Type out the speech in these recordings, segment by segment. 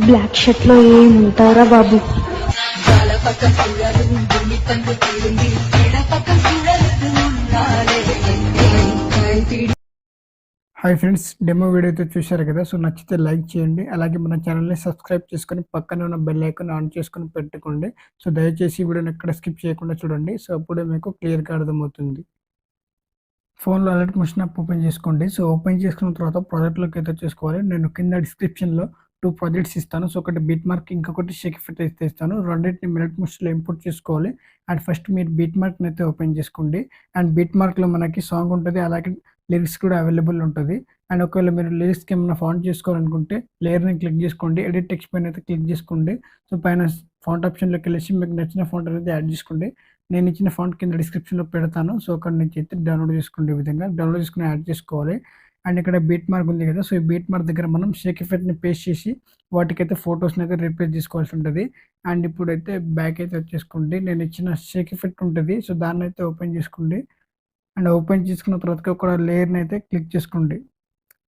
Black shirt లో ఏముంటారా బాబు. Hi friends, demo video అయితే చూశారు కదా. సో నచ్చితే లైక్ చేయండి, అలాగే మన ఛానల్ని సబ్స్క్రైబ్ చేసుకొని పక్కన ఉన్న బెల్ ఐకాన్ ఆన్ చేసుకొని పెట్టుకోండి. సో దయచేసి ఈ వీడియోని ఎక్కడ స్కిప్ చేయకుండా చూడండి. సో అప్పుడే మీకు క్లియర్గా అర్థమవుతుంది. ఫోన్లో అలర్ట్ మిషన్ యాప్ ఓపెన్ చేసుకోండి. సో ఓపెన్ చేసుకున్న తర్వాత ప్రాజెక్ట్లోకి అయితే చేసుకోవాలి. నేను కింద డిస్క్రిప్షన్లో 2 ప్రాజెక్ట్స్ ఇస్తాను. సో ఒకటి బీట్ మార్క్, ఇంకొకటి షేక్ ఎఫెక్ట్ అయితే ఇస్తాను. రెండింటిని మినిట్ మిషన్లో ఇంపోర్ట్ చేసుకోవాలి. అండ్ ఫస్ట్ మీరు బీట్ మార్క్ని అయితే ఓపెన్ చేసుకోండి. అండ్ బీట్ మార్క్లో మనకి సాంగ్ ఉంటుంది, అలాగే లిరిక్స్ కూడా అవైలబుల్ ఉంటుంది. అండ్ ఒకవేళ మీరు లిరిక్స్కి ఏమైనా ఫాంట్ చేసుకోవాలనుకుంటే లేయర్ని క్లిక్ చేసుకోండి, ఎడిట్ టెక్స్ట్ పైన అయితే క్లిక్ చేసుకోండి. సో పైన ఫాంట్ ఆప్షన్లోకి వెళ్ళేసి మీకు నచ్చిన ఫాంట్ అనేది యాడ్ చేసుకోండి. నేను ఇచ్చిన ఫాంట్ కింద డిస్క్రిప్షన్లో పెడతాను. సో అక్కడ నుంచి అయితే డౌన్లోడ్ చేసుకోండి. ఈ విధంగా డౌన్లోడ్ చేసుకుని యాడ్ చేసుకోవాలి. అండ్ ఇక్కడ బీట్ మార్క్ ఉంది కదా, సో ఈ బీట్ మార్క్ దగ్గర మనం షేక్ ఎఫెక్ట్ని పేస్ట్ చేసి వాటికైతే ఫొటోస్ని అయితే రీప్లేస్ చేసుకోవాల్సి ఉంటుంది. అండ్ ఇప్పుడైతే బ్యాక్ అయితే వచ్చేసుకోండి. నేను ఇచ్చిన షేక్ ఎఫెక్ట్ ఉంటుంది, సో దాన్ని అయితే ఓపెన్ చేసుకోండి. అండ్ ఓపెన్ చేసుకున్న తర్వాత ఒక లేయర్ని అయితే క్లిక్ చేసుకోండి.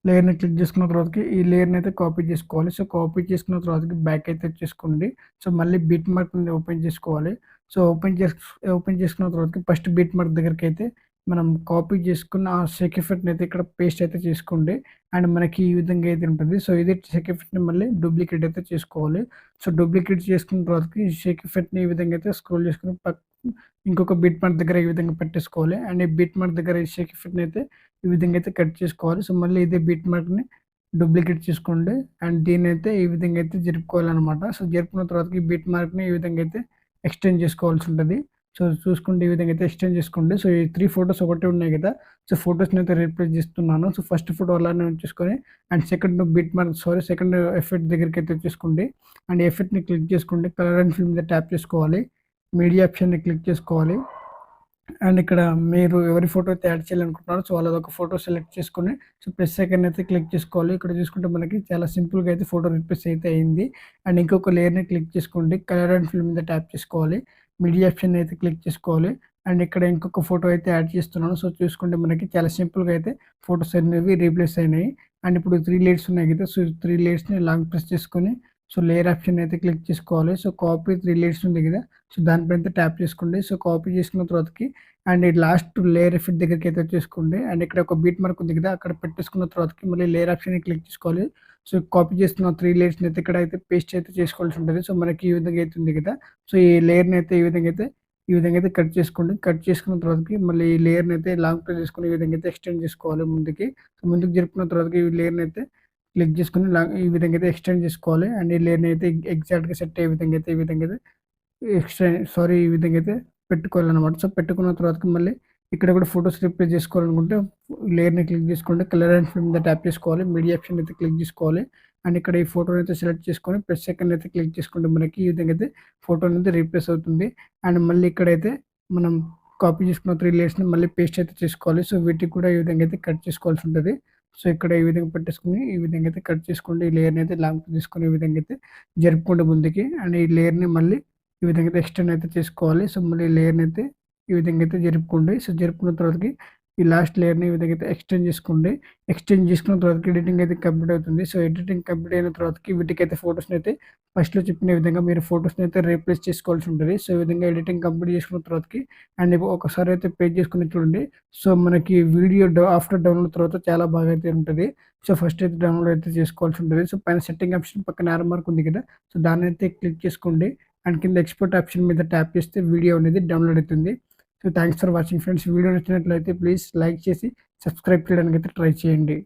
లేయర్ని క్లిక్ చేసుకున్న తర్వాతకి ఈ లేయర్ని అయితే కాపీ చేసుకోవాలి. సో కాపీ చేసుకున్న తర్వాతకి బ్యాక్ అయితే వచ్చేసుకోండి. సో మళ్ళీ బీట్ మార్క్ ఓపెన్ చేసుకోవాలి. సో ఓపెన్ చేసుకున్న తర్వాతకి ఫస్ట్ బీట్ మార్క్ దగ్గరికి అయితే మనం కాపీ చేసుకున్న ఆ షేక్ ఎఫెక్ట్ని అయితే ఇక్కడ పేస్ట్ అయితే చేసుకోండి. అండ్ మనకి ఈ విధంగా అయితే ఉంటుంది. సో ఇదే షేక్ ఎఫెక్ట్ని మళ్ళీ డూప్లికేట్ అయితే చేసుకోవాలి. సో డూప్లికేట్ చేసుకున్న తర్వాతకి ఈ షేక్ ఎఫెక్ట్ని ఈ విధంగా అయితే స్క్రోల్ చేసుకుని ఇంకొక బీట్ మార్క్ దగ్గర ఈ విధంగా పెట్టేసుకోవాలి. అండ్ ఈ బీట్ మార్క్ దగ్గర ఈ షేక్ ఎఫెక్ట్ని అయితే ఈ విధంగా అయితే కట్ చేసుకోవాలి. సో మళ్ళీ ఇదే బీట్ మార్క్ని డూప్లికేట్ చేసుకోండి. అండ్ దీన్ని అయితే ఈ విధంగా అయితే జరుపుకోవాలన్నమాట. సో జరుపుకున్న తర్వాత ఈ బీట్ మార్క్ని ఈ విధంగా అయితే ఎక్స్టెండ్ చేసుకోవాల్సి ఉంటుంది. సో చూసుకుంటే ఈ విధంగా అయితే ఎక్స్టెండ్ చేసుకోండి. సో ఈ 3 ఫొటోస్ ఒకటే ఉన్నాయి కదా, సో ఫొటోస్ని అయితే రీప్లేస్ చేస్తున్నాను. సో ఫస్ట్ ఫోటో అలానే ఉంచేసుకొని అండ్ సెకండ్ ఎఫెక్ట్ దగ్గరికి అయితే వచ్చేసుకోండి. అండ్ ఎఫెక్ట్ని క్లిక్ చేసుకోండి. కలర్ అండ్ ఫిల్మ్ మీద ట్యాప్ చేసుకోవాలి. మీడియా ఆప్షన్ని క్లిక్ చేసుకోవాలి. అండ్ ఇక్కడ మీరు ఎవరి ఫోటో అయితే యాడ్ చేయాలనుకుంటున్నారో సో వాళ్ళది ఒక ఫోటో సెలెక్ట్ చేసుకొని సో ప్లస్ సెకండ్ అయితే క్లిక్ చేసుకోవాలి. ఇక్కడ చూసుకుంటే మనకి చాలా సింపుల్గా అయితే ఫోటో రిప్లేస్ అయితే అయింది. అండ్ ఇంకొక లేయర్ని క్లిక్ చేసుకోండి. కలర్ అండ్ ఫిల్మ్ మీద ట్యాప్ చేసుకోవాలి. మీడియా ఆప్షన్ అయితే క్లిక్ చేసుకోవాలి. అండ్ ఇక్కడ ఇంకొక ఫోటో అయితే యాడ్ చేస్తున్నాను. సో చూసుకుంటే మనకి చాలా సింపుల్గా అయితే ఫొటోస్ అనేవి రీప్లేస్ అయినాయి. అండ్ ఇప్పుడు 3 లేయర్స్ ఉన్నాయి కదా, సో 3 లేయర్స్ని లాంగ్ ప్రెస్ చేసుకొని సో లేయర్ ఆప్షన్ అయితే క్లిక్ చేసుకోవాలి. సో కాపీ 3 లేయర్స్ ఉంది కదా, సో దానిపైన ట్యాప్ చేసుకోండి. సో కాపీ చేసుకున్న తర్వాతకి అండ్ లాస్ట్ లేయర్ ఎఫెక్ట్ దగ్గరికి అయితే వచ్చేసుకోండి. అండ్ ఇక్కడ ఒక బీట్ మార్క్ ఉంది కదా, అక్కడ పెట్టేసుకున్న తర్వాతకి మళ్ళీ లేయర్ ఆప్షన్ క్లిక్ చేసుకోవాలి. సో కాపీ చేస్తున్న 3 లేయర్స్ని అయితే ఇక్కడ అయితే పేస్ట్ అయితే చేసుకోవాల్సి ఉంటుంది. సో మనకి ఈ విధంగా అయితే ఉంది కదా, సో ఈ లేయర్ని అయితే ఈ విధంగా అయితే కట్ చేసుకోండి. కట్ చేసుకున్న తర్వాతకి మళ్ళీ ఈ లేయర్ని అయితే లాంగ్ ప్రెస్ చేసుకుని ఈ విధంగా అయితే ఎక్స్టెండ్ చేసుకోవాలి ముందుకి. సో ముందుకు జరుపుకున్న తర్వాతకి ఈ లేయర్ని అయితే క్లిక్ చేసుకొని ఈ విధంగా అయితే ఎక్స్టెండ్ చేసుకోవాలి. అండ్ ఈ లేయర్ని అయితే ఎగ్జాక్ట్గా సెట్ అయ్యే విధంగా అయితే ఈ విధంగా అయితే పెట్టుకోవాలన్నమాట. సో పెట్టుకున్న తర్వాతకి మళ్ళీ ఇక్కడ కూడా ఫొటోస్ రీప్లేస్ చేసుకోవాలనుకుంటే లేయర్ని క్లిక్ చేసుకోండి. కలర్ అండ్ ఫిల్మ్ మీద ట్యాప్ చేసుకోవాలి. మీడియా ఆప్షన్ అయితే క్లిక్ చేసుకోవాలి. అండ్ ఇక్కడ ఈ ఫోటోని అయితే సెలెక్ట్ చేసుకొని ప్లస్ సెకండ్ అయితే క్లిక్ చేసుకోండి. మనకి ఈ విధంగా అయితే ఫోటో అనేది రీప్లేస్ అవుతుంది. అండ్ మళ్ళీ ఇక్కడైతే మనం కాపీ చేసుకున్న 3 లేయర్స్ని మళ్ళీ పేస్ట్ అయితే చేసుకోవాలి. సో వీటికి కూడా ఈ విధంగా అయితే కట్ చేసుకోవాల్సి ఉంటుంది. సో ఇక్కడ ఈ విధంగా పెట్టేసుకొని ఈ విధంగా అయితే కట్ చేసుకోండి. ఈ లేయర్ని అయితే లాంగ్ తీసుకొని ఈ విధంగా అయితే జరుపుకోండి ముందుకి. అండ్ ఈ లేయర్ని మళ్ళీ ఈ విధంగా అయితే ఎక్స్టెండ్ అయితే చేసుకోవాలి. సో మళ్ళీ లేయర్ని అయితే ఈ విధంగా అయితే జరుపుకోండి. సో జరుపుకున్న తర్వాతకి ఈ లాస్ట్ లేయర్ని ఈ విధంగా అయితే ఎక్స్టెండ్ చేసుకోండి. ఎక్స్టెండ్ చేసుకున్న తర్వాత ఎడిటింగ్ అయితే కంప్లీట్ అవుతుంది. సో ఎడిటింగ్ కంప్లీట్ అయిన తర్వాతకి వీటికైతే ఫొటోస్ని అయితే ఫస్ట్లో చెప్పిన విధంగా మీరు ఫొటోస్ని అయితే రీప్లేస్ చేసుకోవాల్సి ఉంటుంది. సో ఈ విధంగా ఎడిటింగ్ కంప్లీట్ చేసుకున్న తర్వాతకి అండ్ ఒకసారి అయితే పే చేసుకుని చూడండి. సో మనకి వీడియో ఆఫ్టర్ డౌన్లోడ్ తర్వాత చాలా బాగా అయితే ఉంటుంది. సో ఫస్ట్ అయితే డౌన్లోడ్ అయితే చేసుకోవాల్సి ఉంటుంది. సో పైన సెట్టింగ్ ఆప్షన్ పక్కన యారో మార్క్ ఉంది కదా, సో దాన్ని అయితే క్లిక్ చేసుకోండి. అండ్ కింద ఎక్స్పోర్ట్ ఆప్షన్ మీద ట్యాప్ చేస్తే వీడియో అనేది డౌన్లోడ్ అవుతుంది. So thanks for watching friends. Video నచ్చినట్లయితే ప్లీజ్ లైక్ చేసి సబ్స్క్రైబ్ చేయడానికి అయితే ట్రై చేయండి.